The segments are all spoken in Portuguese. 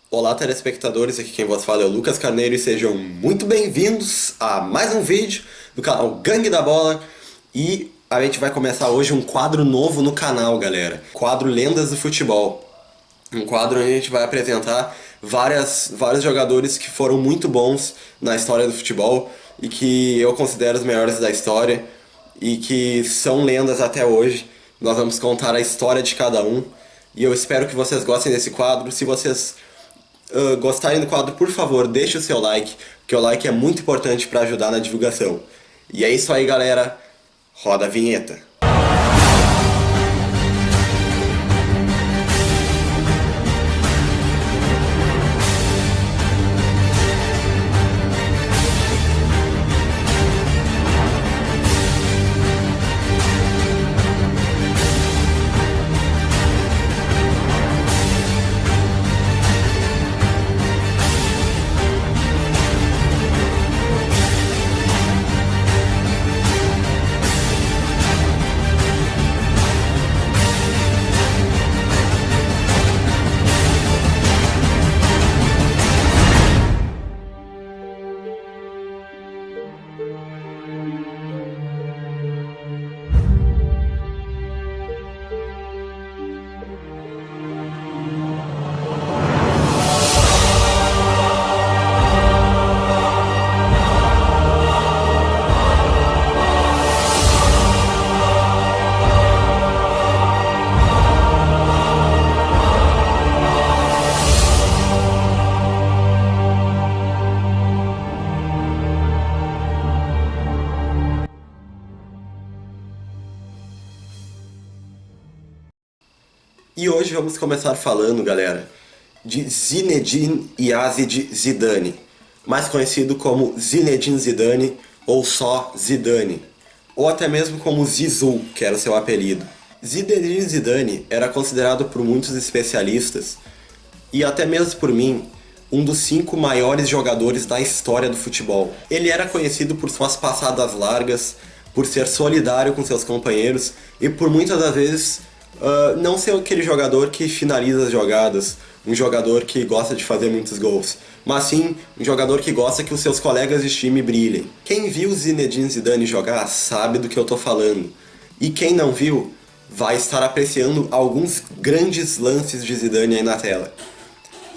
Olá, telespectadores, aqui quem vos fala é o Lucas Carneiro e sejam muito bem-vindos a mais um vídeo do canal Gangue da Bola. E a gente vai começar hoje um quadro novo no canal, galera. Quadro Lendas do Futebol. Um quadro onde a gente vai apresentar vários jogadores que foram muito bons na história do futebol e que eu considero os melhores da história e que são lendas até hoje. Nós vamos contar a história de cada um e eu espero que vocês gostem desse quadro. Se vocês gostarem do quadro, por favor, deixe o seu like, porque o like é muito importante para ajudar na divulgação. E é isso aí, galera. Roda a vinheta. E hoje vamos começar falando, galera, de Zinedine Yazid Zidane, mais conhecido como Zinedine Zidane ou só Zidane, ou até mesmo como Zizou, que era o seu apelido. Zinedine Zidane era considerado por muitos especialistas, e até mesmo por mim, um dos 5 maiores jogadores da história do futebol. Ele era conhecido por suas passadas largas, por ser solidário com seus companheiros e por muitas das vezes não ser aquele jogador que finaliza as jogadas, um jogador que gosta de fazer muitos gols, mas sim um jogador que gosta que os seus colegas de time brilhem. Quem viu Zinedine Zidane jogar sabe do que eu tô falando, e quem não viu vai estar apreciando alguns grandes lances de Zidane aí na tela.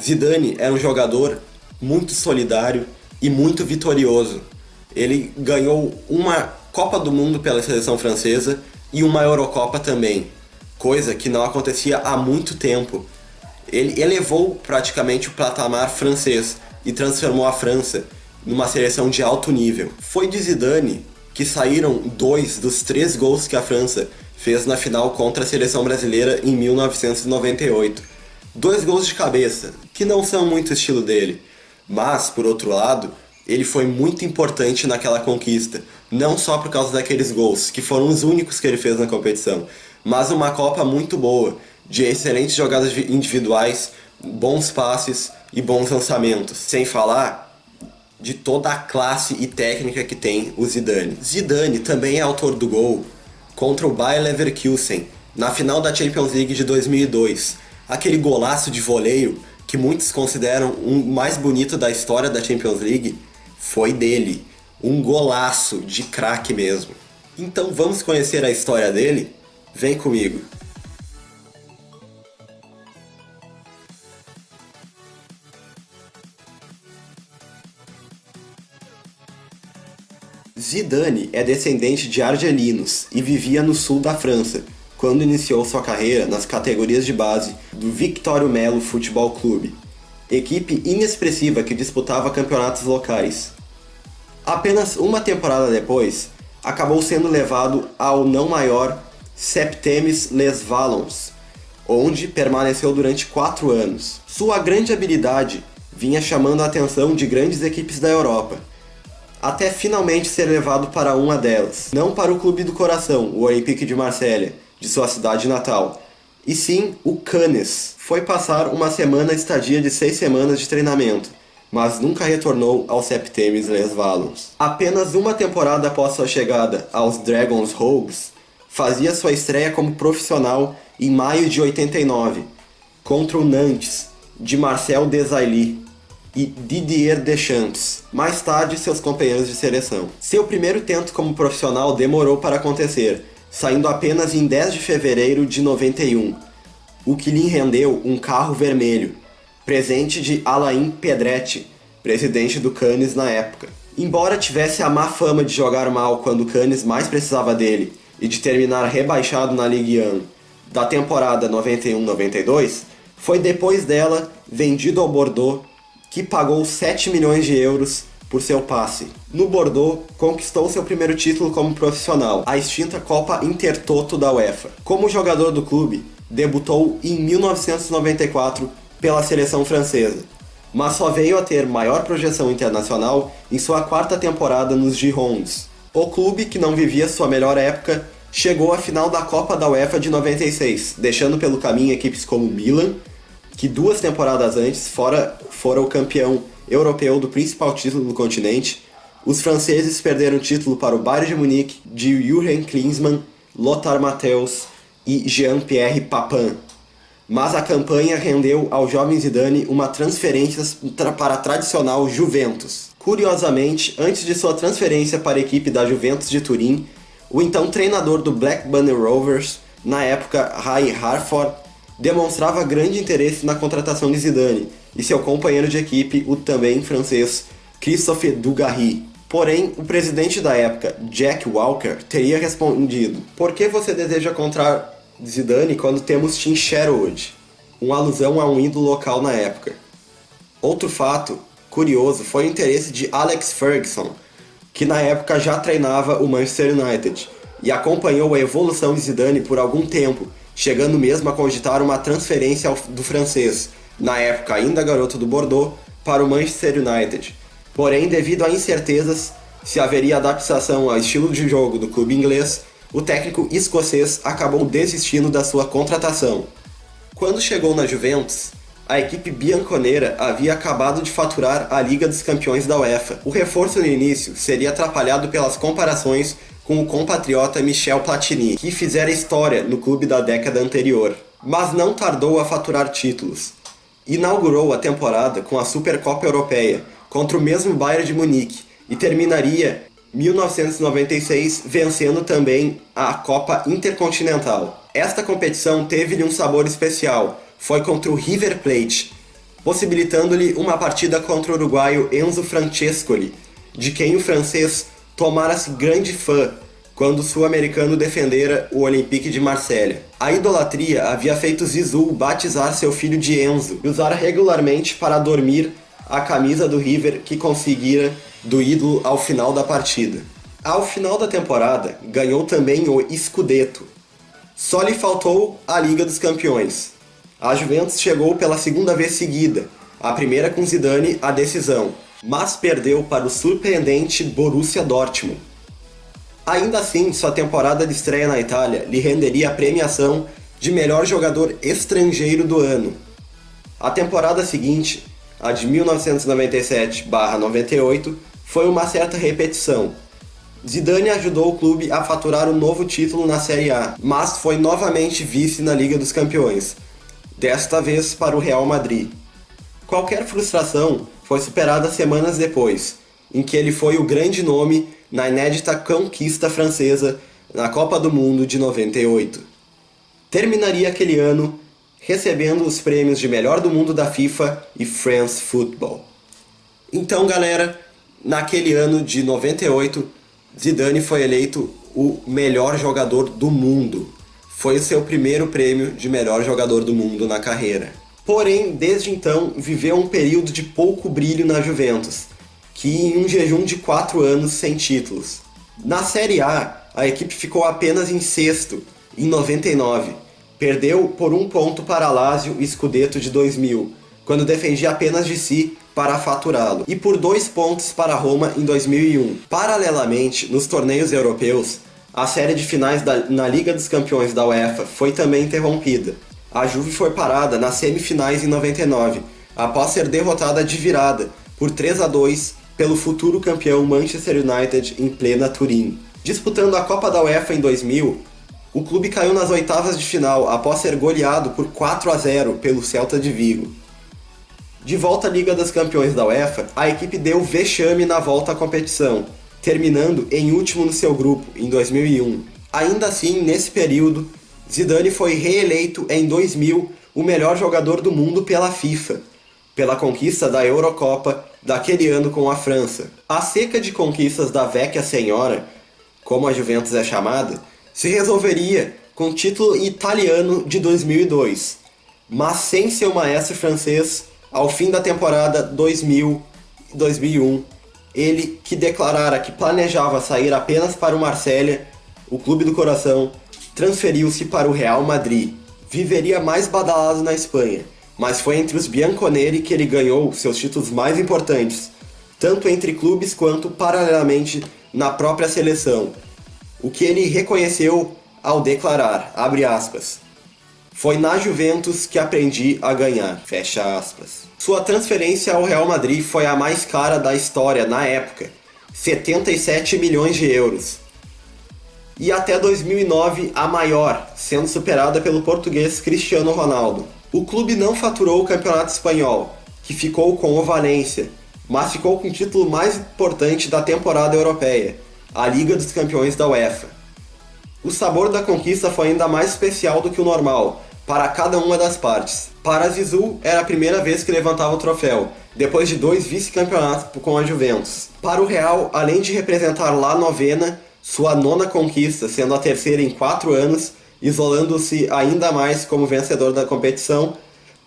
Zidane era um jogador muito solidário e muito vitorioso. Ele ganhou uma Copa do Mundo pela seleção francesa e uma Eurocopa também, coisa que não acontecia há muito tempo. Ele elevou praticamente o patamar francês e transformou a França numa seleção de alto nível. Foi de Zidane que saíram 2 dos 3 gols que a França fez na final contra a seleção brasileira em 1998. 2 gols de cabeça, que não são muito estilo dele, mas, por outro lado, ele foi muito importante naquela conquista, não só por causa daqueles gols, que foram os únicos que ele fez na competição, mas uma Copa muito boa, de excelentes jogadas individuais, bons passes e bons lançamentos. Sem falar de toda a classe e técnica que tem o Zidane. Zidane também é autor do gol contra o Bayer Leverkusen, na final da Champions League de 2002. Aquele golaço de voleio, que muitos consideram o mais bonito da história da Champions League, foi dele. Um golaço de craque mesmo. Então vamos conhecer a história dele? Vem comigo. Zidane é descendente de argelinos e vivia no sul da França, quando iniciou sua carreira nas categorias de base do Victorio Melo Futebol Clube, equipe inexpressiva que disputava campeonatos locais. Apenas uma temporada depois, acabou sendo levado ao não maior Septemis-les-Vallons, onde permaneceu durante 4 anos. Sua grande habilidade vinha chamando a atenção de grandes equipes da Europa, até finalmente ser levado para uma delas. Não para o clube do coração, o Olympique de Marselha, de sua cidade natal, e sim o Cannes. Foi passar uma estadia de 6 semanas de treinamento, mas nunca retornou ao Septemis-les-Vallons. Apenas uma temporada após sua chegada aos Dragons Rouges, fazia sua estreia como profissional em maio de 89, contra o Nantes, de Marcel Desailly e Didier Deschamps, mais tarde seus companheiros de seleção. Seu primeiro tento como profissional demorou para acontecer, saindo apenas em 10 de fevereiro de 91, o que lhe rendeu um carro vermelho, presente de Alain Pedretti, presidente do Cannes na época. Embora tivesse a má fama de jogar mal quando o Cannes mais precisava dele e de terminar rebaixado na Ligue 1 da temporada 91-92, foi depois dela vendido ao Bordeaux, que pagou 7 milhões de euros por seu passe. No Bordeaux, conquistou seu primeiro título como profissional, a extinta Copa Intertoto da UEFA. Como jogador do clube, debutou em 1994 pela seleção francesa, mas só veio a ter maior projeção internacional em sua quarta temporada nos Girondins. O clube, que não vivia sua melhor época, chegou à final da Copa da UEFA de 96, deixando pelo caminho equipes como Milan, que 2 temporadas antes fora o campeão europeu do principal título do continente. Os franceses perderam o título para o Bayern de Munique de Jürgen Klinsmann, Lothar Matthäus e Jean-Pierre Papin. Mas a campanha rendeu ao jovem Zidane uma transferência para a tradicional Juventus. Curiosamente, antes de sua transferência para a equipe da Juventus de Turim, o então treinador do Blackburn Rovers, na época Ray Harford, demonstrava grande interesse na contratação de Zidane e seu companheiro de equipe, o também francês Christophe Dugarry. Porém, o presidente da época, Jack Walker, teria respondido: "Por que você deseja comprar Zidane quando temos Tim Sherwood?", uma alusão a um ídolo local na época. Outro fato curioso foi o interesse de Alex Ferguson, que na época já treinava o Manchester United e acompanhou a evolução de Zidane por algum tempo, chegando mesmo a cogitar uma transferência do francês, na época ainda garoto do Bordeaux, para o Manchester United. Porém, devido a incertezas se haveria adaptação ao estilo de jogo do clube inglês, o técnico escocês acabou desistindo da sua contratação. Quando chegou na Juventus, a equipe bianconera havia acabado de faturar a Liga dos Campeões da UEFA. O reforço no início seria atrapalhado pelas comparações com o compatriota Michel Platini, que fizera história no clube da década anterior, mas não tardou a faturar títulos. Inaugurou a temporada com a Supercopa Europeia contra o mesmo Bayern de Munique e terminaria 1996 vencendo também a Copa Intercontinental. Esta competição teve-lhe um sabor especial, foi contra o River Plate, possibilitando-lhe uma partida contra o uruguaio Enzo Francescoli, de quem o francês tomara-se grande fã quando o sul-americano defendera o Olympique de Marselha. A idolatria havia feito Zizou batizar seu filho de Enzo e usar regularmente para dormir a camisa do River que conseguira do ídolo ao final da partida. Ao final da temporada, ganhou também o Scudetto. Só lhe faltou a Liga dos Campeões. A Juventus chegou pela segunda vez seguida, a primeira com Zidane a decisão, mas perdeu para o surpreendente Borussia Dortmund. Ainda assim, sua temporada de estreia na Itália lhe renderia a premiação de melhor jogador estrangeiro do ano. A temporada seguinte, a de 1997/98, foi uma certa repetição. Zidane ajudou o clube a faturar um novo título na Série A, mas foi novamente vice na Liga dos Campeões, desta vez para o Real Madrid. Qualquer frustração foi superada semanas depois, em que ele foi o grande nome na inédita conquista francesa na Copa do Mundo de 98. Terminaria aquele ano recebendo os prêmios de melhor do mundo da FIFA e France Football. Então, galera, naquele ano de 98, Zidane foi eleito o melhor jogador do mundo. Foi o seu primeiro prêmio de melhor jogador do mundo na carreira. Porém, desde então, viveu um período de pouco brilho na Juventus, que em um jejum de 4 anos sem títulos. Na Série A, a equipe ficou apenas em sexto, em 99. Perdeu por 1 ponto para Lazio e Scudetto de 2000, quando defendia apenas de si para faturá-lo, e por 2 pontos para Roma em 2001. Paralelamente, nos torneios europeus, a série de finais na Liga dos Campeões da UEFA foi também interrompida. A Juve foi parada nas semifinais em 99, após ser derrotada de virada por 3-2 pelo futuro campeão Manchester United em plena Turim. Disputando a Copa da UEFA em 2000, o clube caiu nas oitavas de final após ser goleado por 4-0 pelo Celta de Vigo. De volta à Liga dos Campeões da UEFA, a equipe deu vexame na volta à competição, terminando em último no seu grupo, em 2001. Ainda assim, nesse período, Zidane foi reeleito em 2000 o melhor jogador do mundo pela FIFA, pela conquista da Eurocopa daquele ano com a França. A seca de conquistas da Vecchia Senhora, como a Juventus é chamada, se resolveria com o título italiano de 2002, mas sem seu maestro francês, ao fim da temporada 2000-2001, ele que declarara que planejava sair apenas para o Marselha, o clube do coração, transferiu-se para o Real Madrid. Viveria mais badalado na Espanha, mas foi entre os bianconeri que ele ganhou seus títulos mais importantes, tanto entre clubes quanto paralelamente na própria seleção, o que ele reconheceu ao declarar, abre aspas, foi na Juventus que aprendi a ganhar, fecha aspas. Sua transferência ao Real Madrid foi a mais cara da história na época, 77 milhões de euros. E até 2009 a maior, sendo superada pelo português Cristiano Ronaldo. O clube não faturou o Campeonato Espanhol, que ficou com o Valência, mas ficou com o título mais importante da temporada europeia, a Liga dos Campeões da UEFA. O sabor da conquista foi ainda mais especial do que o normal, para cada uma das partes. Para Zizou, era a primeira vez que levantava o troféu, depois de 2 vice-campeonatos com a Juventus. Para o Real, além de representar La Novena, sua 9ª conquista, sendo a terceira em 4 anos, isolando-se ainda mais como vencedor da competição,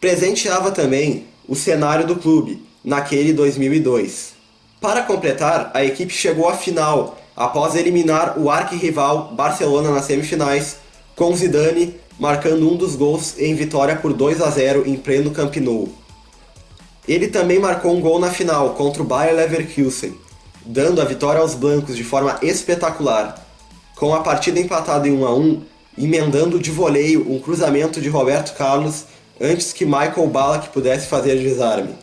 presenteava também o cenário do clube, naquele 2002. Para completar, a equipe chegou à final, após eliminar o arquirrival Barcelona nas semifinais, com Zidane marcando um dos gols em vitória por 2-0 em pleno Camp Nou. Ele também marcou um gol na final contra o Bayer Leverkusen, dando a vitória aos blancos de forma espetacular, com a partida empatada em 1-1, emendando de voleio um cruzamento de Roberto Carlos antes que Michael Ballack pudesse fazer desarme.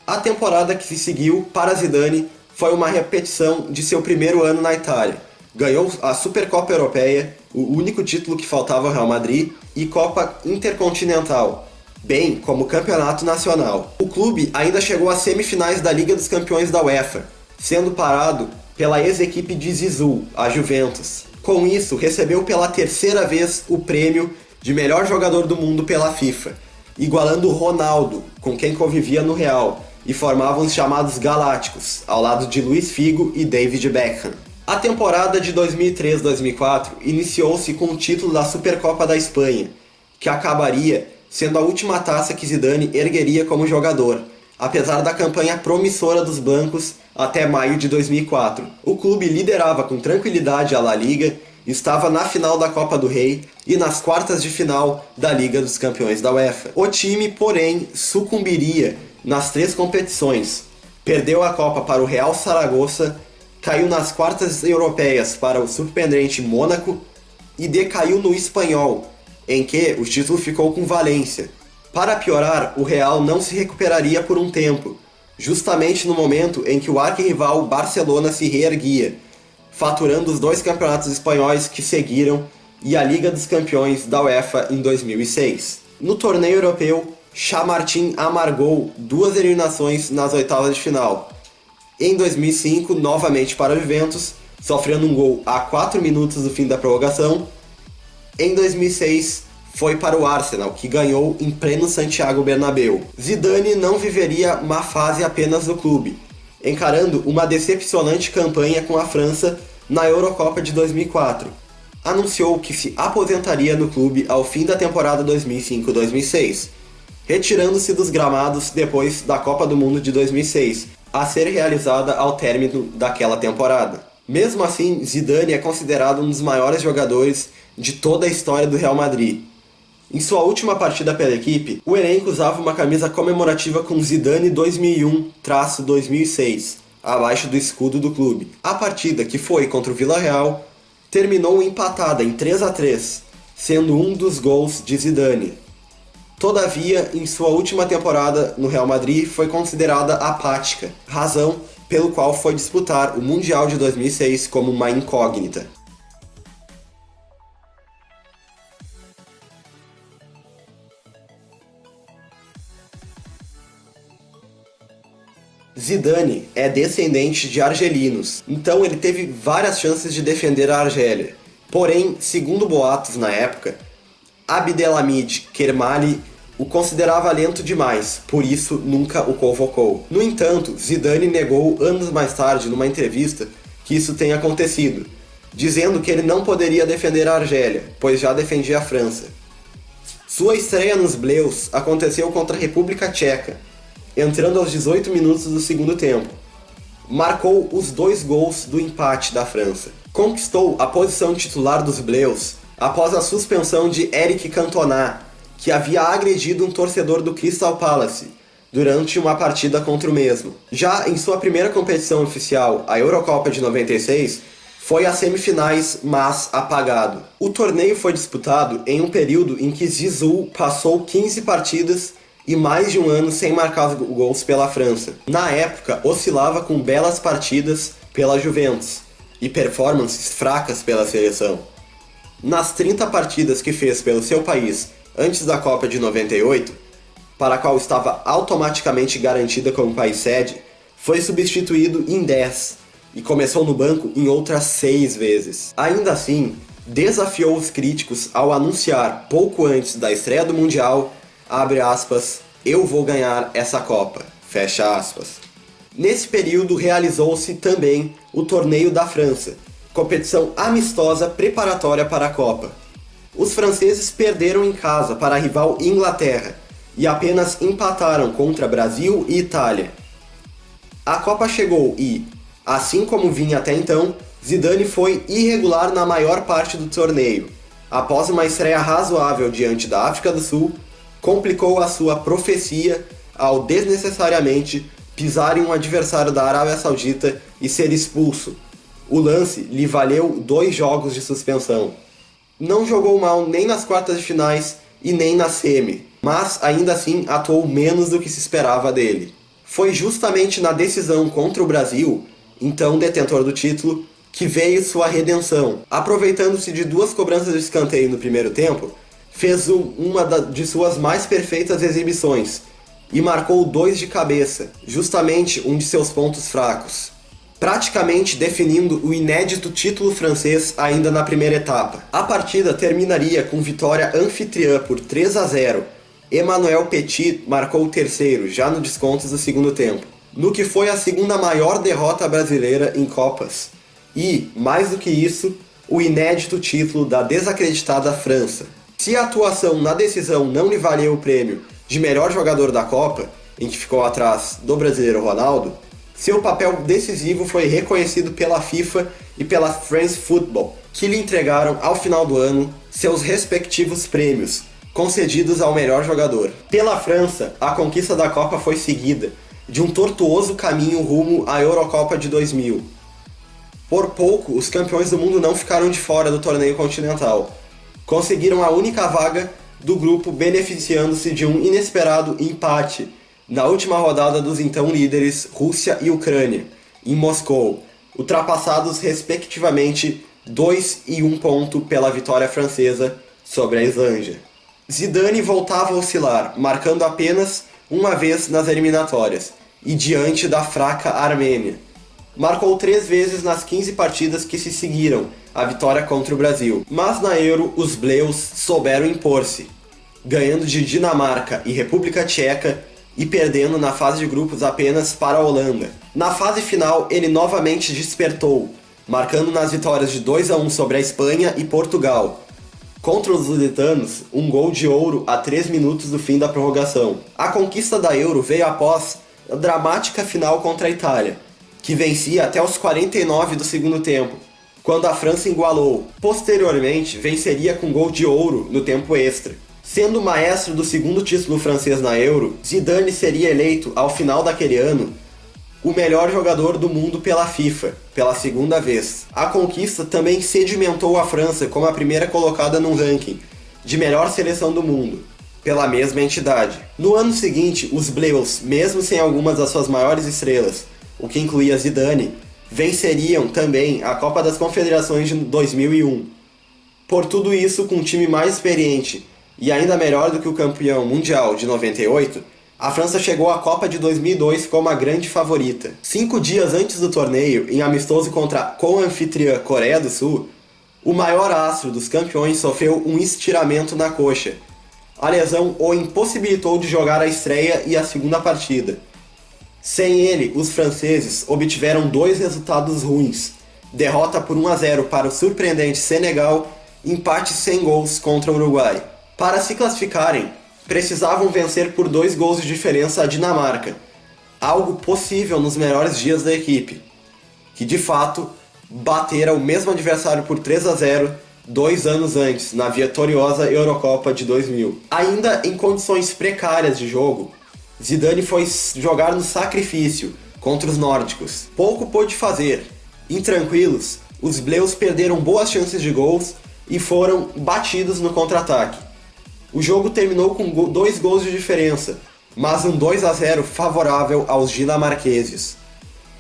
A temporada que se seguiu para Zidane foi uma repetição de seu primeiro ano na Itália. Ganhou a Supercopa Europeia, o único título que faltava ao Real Madrid, e Copa Intercontinental, bem como Campeonato Nacional. O clube ainda chegou às semifinais da Liga dos Campeões da UEFA, sendo parado pela ex-equipe de Zizou, a Juventus. Com isso, recebeu pela terceira vez o prêmio de melhor jogador do mundo pela FIFA, igualando Ronaldo, com quem convivia no Real, e formavam os chamados Galácticos, ao lado de Luís Figo e David Beckham. A temporada de 2003-2004 iniciou-se com o título da Supercopa da Espanha, que acabaria sendo a última taça que Zidane ergueria como jogador, apesar da campanha promissora dos blancos até maio de 2004. O clube liderava com tranquilidade a La Liga, estava na final da Copa do Rei e nas quartas de final da Liga dos Campeões da UEFA. O time, porém, sucumbiria nas 3 competições. Perdeu a Copa para o Real Saragossa, caiu nas quartas europeias para o surpreendente Mônaco e decaiu no Espanhol, em que o título ficou com Valência. Para piorar, o Real não se recuperaria por um tempo, justamente no momento em que o arquirrival Barcelona se reerguia, faturando os 2 campeonatos espanhóis que seguiram e a Liga dos Campeões da UEFA em 2006. No torneio europeu, Chamartín amargou 2 eliminações nas oitavas de final. Em 2005, novamente para a Juventus, sofrendo um gol a 4 minutos do fim da prorrogação. Em 2006, foi para o Arsenal, que ganhou em pleno Santiago Bernabéu. Zidane não viveria má fase apenas do clube, encarando uma decepcionante campanha com a França na Eurocopa de 2004. Anunciou que se aposentaria no clube ao fim da temporada 2005-2006, retirando-se dos gramados depois da Copa do Mundo de 2006, a ser realizada ao término daquela temporada. Mesmo assim, Zidane é considerado um dos maiores jogadores de toda a história do Real Madrid. Em sua última partida pela equipe, o elenco usava uma camisa comemorativa com Zidane 2001-2006, abaixo do escudo do clube. A partida, que foi contra o Villarreal, terminou empatada em 3-3, sendo um dos gols de Zidane. Todavia, em sua última temporada no Real Madrid, foi considerada apática, razão pelo qual foi disputar o Mundial de 2006 como uma incógnita. Zidane é descendente de argelinos, então ele teve várias chances de defender a Argélia. Porém, segundo boatos na época, Abdelhamid Kermali o considerava lento demais, por isso nunca o convocou. No entanto, Zidane negou anos mais tarde, numa entrevista, que isso tenha acontecido, dizendo que ele não poderia defender a Argélia, pois já defendia a França. Sua estreia nos Bleus aconteceu contra a República Tcheca, entrando aos 18 minutos do segundo tempo. Marcou os 2 gols do empate da França. Conquistou a posição titular dos Bleus após a suspensão de Eric Cantona, que havia agredido um torcedor do Crystal Palace durante uma partida contra o mesmo. Já em sua primeira competição oficial, a Eurocopa de 96, foi às semifinais, mas apagado. O torneio foi disputado em um período em que Zizou passou 15 partidas e mais de um ano sem marcar gols pela França. Na época, oscilava com belas partidas pela Juventus e performances fracas pela seleção. Nas 30 partidas que fez pelo seu país antes da Copa de 98, para a qual estava automaticamente garantida como país sede, foi substituído em 10 e começou no banco em outras 6 vezes. Ainda assim, desafiou os críticos ao anunciar, pouco antes da estreia do Mundial, abre aspas, eu vou ganhar essa Copa, fecha aspas. Nesse período realizou-se também o Torneio da França, competição amistosa preparatória para a Copa. Os franceses perderam em casa para a rival Inglaterra e apenas empataram contra Brasil e Itália. A Copa chegou e, assim como vinha até então, Zidane foi irregular na maior parte do torneio. Após uma estreia razoável diante da África do Sul, complicou a sua profecia ao desnecessariamente pisar em um adversário da Arábia Saudita e ser expulso. O lance lhe valeu 2 jogos de suspensão. Não jogou mal nem nas quartas de finais e nem na semi, mas ainda assim atuou menos do que se esperava dele. Foi justamente na decisão contra o Brasil, então detentor do título, que veio sua redenção. Aproveitando-se de 2 cobranças de escanteio no primeiro tempo, fez uma de suas mais perfeitas exibições e marcou 2 de cabeça, justamente um de seus pontos fracos, praticamente definindo o inédito título francês ainda na primeira etapa. A partida terminaria com vitória anfitriã por 3-0. Emmanuel Petit marcou o terceiro, já no descontos do segundo tempo, no que foi a segunda maior derrota brasileira em Copas. E, mais do que isso, o inédito título da desacreditada França. Se a atuação na decisão não lhe valeu o prêmio de melhor jogador da Copa, em que ficou atrás do brasileiro Ronaldo, seu papel decisivo foi reconhecido pela FIFA e pela France Football, que lhe entregaram ao final do ano seus respectivos prêmios, concedidos ao melhor jogador. Pela França, a conquista da Copa foi seguida de um tortuoso caminho rumo à Eurocopa de 2000. Por pouco, os campeões do mundo não ficaram de fora do torneio continental. Conseguiram a única vaga do grupo, beneficiando-se de um inesperado empate na última rodada dos então líderes Rússia e Ucrânia, em Moscou, ultrapassados respectivamente 2 e 1 ponto pela vitória francesa sobre a Islândia. Zidane voltava a oscilar, marcando apenas uma vez nas eliminatórias, e diante da fraca Armênia. Marcou 3 vezes nas 15 partidas que se seguiram a vitória contra o Brasil, mas na Euro os Bleus souberam impor-se, ganhando de Dinamarca e República Tcheca e perdendo na fase de grupos apenas para a Holanda. Na fase final ele novamente despertou, marcando nas vitórias de 2-1 sobre a Espanha e Portugal. Contra os lusitanos, um gol de ouro a 3 minutos do fim da prorrogação. A conquista da Euro veio após a dramática final contra a Itália, que vencia até os 49 do segundo tempo, quando a França igualou. Posteriormente, venceria com gol de ouro no tempo extra. Sendo o maestro do segundo título francês na Euro, Zidane seria eleito, ao final daquele ano, o melhor jogador do mundo pela FIFA, pela segunda vez. A conquista também sedimentou a França como a primeira colocada num ranking de melhor seleção do mundo, pela mesma entidade. No ano seguinte, os Bleus, mesmo sem algumas das suas maiores estrelas, o que incluía Zidane, venceriam também a Copa das Confederações de 2001. Por tudo isso, com um time mais experiente e ainda melhor do que o campeão mundial de 98, A França chegou à Copa de 2002 como a grande favorita. 5 dias antes do torneio, em amistoso contra a co-anfitriã Coreia do Sul, o maior astro dos campeões sofreu um estiramento na coxa. A lesão o impossibilitou de jogar a estreia e a segunda partida. Sem ele, os franceses obtiveram 2 resultados ruins: derrota por 1-0 para o surpreendente Senegal e empate sem gols contra o Uruguai. Para se classificarem, precisavam vencer por 2 gols de diferença a Dinamarca, algo possível nos melhores dias da equipe, que de fato batera o mesmo adversário por 3-0 2 anos antes, na vitoriosa Eurocopa de 2000. Ainda em condições precárias de jogo, Zidane foi jogar no sacrifício contra os nórdicos. Pouco pôde fazer. Intranquilos, os bleus perderam boas chances de gols e foram batidos no contra-ataque. O jogo terminou com 2 gols de diferença, mas um 2-0 favorável aos dinamarqueses.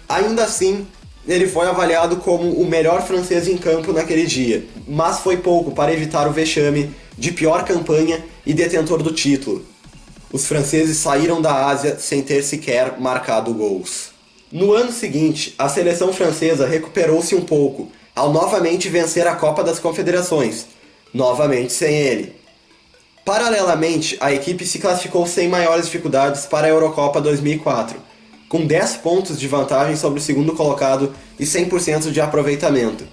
Ainda assim, ele foi avaliado como o melhor francês em campo naquele dia, mas foi pouco para evitar o vexame de pior campanha e detentor do título. Os franceses saíram da Ásia sem ter sequer marcado gols. No ano seguinte, a seleção francesa recuperou-se um pouco, ao novamente vencer a Copa das Confederações, novamente sem ele. Paralelamente, a equipe se classificou sem maiores dificuldades para a Eurocopa 2004, com 10 pontos de vantagem sobre o segundo colocado e 100% de aproveitamento.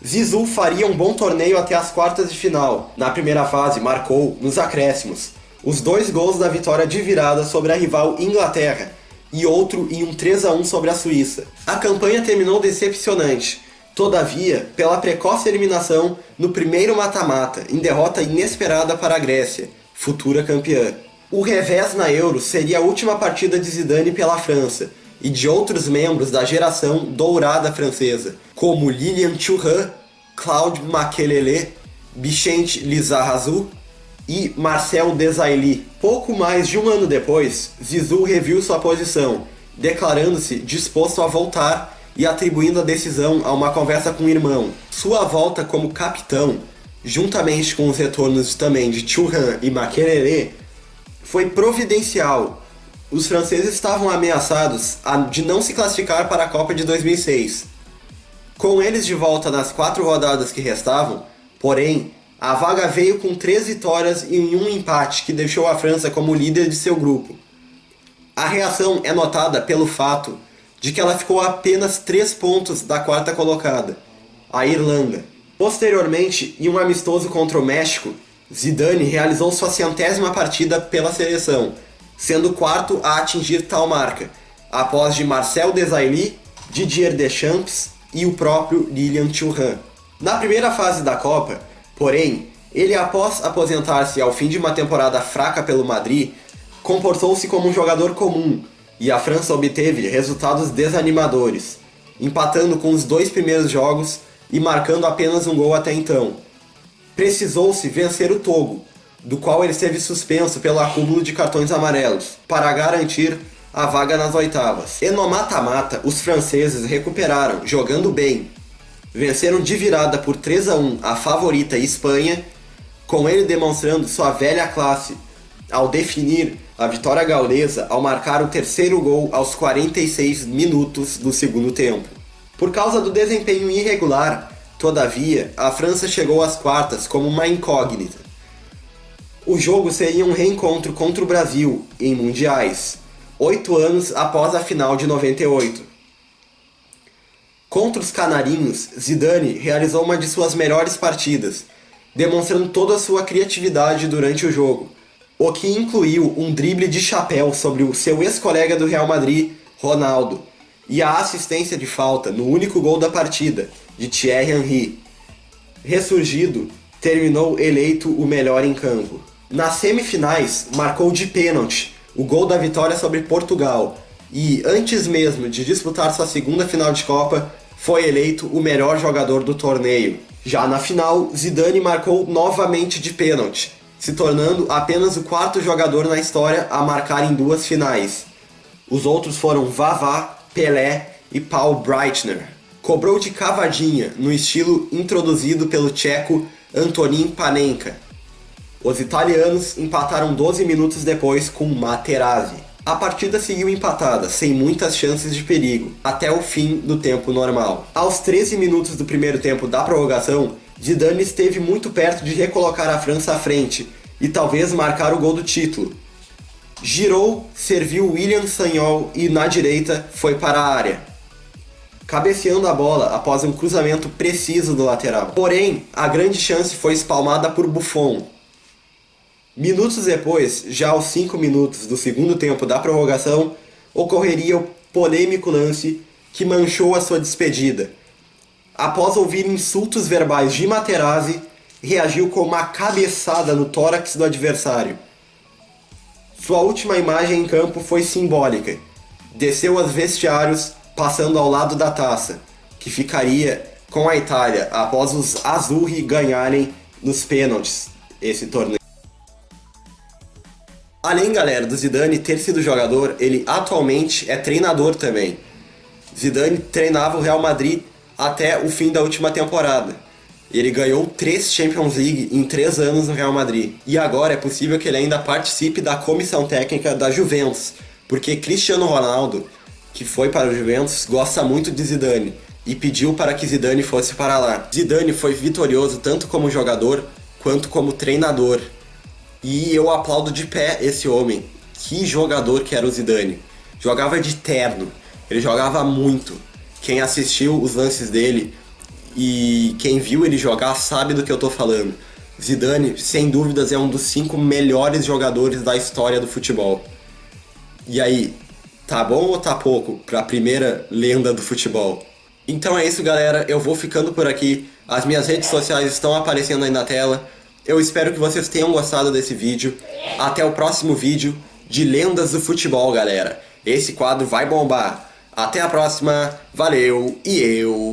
Zizou faria um bom torneio até as quartas de final. Na primeira fase, marcou, nos acréscimos, os 2 gols da vitória de virada sobre a rival Inglaterra e outro em um 3-1 sobre a Suíça. A campanha terminou decepcionante, todavia, pela precoce eliminação no primeiro mata-mata, em derrota inesperada para a Grécia, futura campeã. O revés na Euro seria a última partida de Zidane pela França e de outros membros da geração dourada francesa, como Lilian Thuram, Claude Makélélé, Vicente Lizarazu e Marcel Desailly. Pouco mais de um ano depois, Zizou reviu sua posição, declarando-se disposto a voltar e atribuindo a decisão a uma conversa com o irmão. Sua volta como capitão, juntamente com os retornos também de Thuram e Makélélé, foi providencial. Os franceses estavam ameaçados de não se classificar para a Copa de 2006. Com eles de volta nas 4 rodadas que restavam, porém, a vaga veio com 3 vitórias e um empate, que deixou a França como líder de seu grupo. A reação é notada pelo fato de que ela ficou a apenas 3 pontos da 4ª colocada, a Irlanda. Posteriormente, em um amistoso contra o México, Zidane realizou sua 100ª partida pela seleção, sendo o 4º a atingir tal marca, após de Marcel Desailly, Didier Deschamps e o próprio Lilian Thuram. Na primeira fase da Copa, porém, ele, após aposentar-se ao fim de uma temporada fraca pelo Madrid, comportou-se como um jogador comum, e a França obteve resultados desanimadores, empatando com os 2 primeiros jogos e marcando apenas um gol até então. Precisou-se vencer o Togo, do qual ele esteve suspenso pelo acúmulo de cartões amarelos, para garantir a vaga nas oitavas. E no mata-mata, os franceses recuperaram, jogando bem. Venceram de virada por 3-1 a favorita Espanha, com ele demonstrando sua velha classe ao definir a vitória gaulesa ao marcar o 3º gol aos 46 minutos do segundo tempo. Por causa do desempenho irregular, todavia, a França chegou às quartas como uma incógnita. O jogo seria um reencontro contra o Brasil em mundiais, 8 anos após a final de 98. Contra os canarinhos, Zidane realizou uma de suas melhores partidas, demonstrando toda a sua criatividade durante o jogo, o que incluiu um drible de chapéu sobre o seu ex-colega do Real Madrid, Ronaldo, e a assistência de falta no único gol da partida, de Thierry Henry. Ressurgido, terminou eleito o melhor em campo. Nas semifinais, marcou de pênalti o gol da vitória sobre Portugal e, antes mesmo de disputar sua segunda final de Copa, foi eleito o melhor jogador do torneio. Já na final, Zidane marcou novamente de pênalti, se tornando apenas o 4º jogador na história a marcar em 2 finais. Os outros foram Vavá, Pelé e Paul Breitner. Cobrou de cavadinha, no estilo introduzido pelo tcheco Antonín Panenka. Os italianos empataram 12 minutos depois com Materazzi. A partida seguiu empatada, sem muitas chances de perigo, até o fim do tempo normal. Aos 13 minutos do primeiro tempo da prorrogação, Zidane esteve muito perto de recolocar a França à frente e talvez marcar o gol do título. Girou, serviu William Sagnol e na direita foi para a área, cabeceando a bola após um cruzamento preciso do lateral. Porém, a grande chance foi espalmada por Buffon. Minutos depois, já aos 5 minutos do segundo tempo da prorrogação, ocorreria o polêmico lance que manchou a sua despedida. Após ouvir insultos verbais de Materazzi, reagiu com uma cabeçada no tórax do adversário. Sua última imagem em campo foi simbólica. Desceu aos vestiários, passando ao lado da taça, que ficaria com a Itália após os azzurri ganharem nos pênaltis esse torneio. Além, galera, do Zidane ter sido jogador, ele atualmente é treinador também. Zidane treinava o Real Madrid até o fim da última temporada. Ele ganhou 3 Champions League em 3 anos no Real Madrid. E agora é possível que ele ainda participe da comissão técnica da Juventus, porque Cristiano Ronaldo, que foi para o Juventus, gosta muito de Zidane e pediu para que Zidane fosse para lá. Zidane foi vitorioso tanto como jogador quanto como treinador. E eu aplaudo de pé esse homem. Que jogador que era o Zidane. Jogava de terno. Ele jogava muito. Quem assistiu os lances dele e quem viu ele jogar sabe do que eu tô falando. Zidane, sem dúvidas, é um dos 5 melhores jogadores da história do futebol. E aí, tá bom ou tá pouco pra primeira lenda do futebol? Então é isso, galera. Eu vou ficando por aqui. As minhas redes sociais estão aparecendo aí na tela. Eu espero que vocês tenham gostado desse vídeo. Até o próximo vídeo de Lendas do Futebol, galera. Esse quadro vai bombar. Até a próxima. Valeu e eu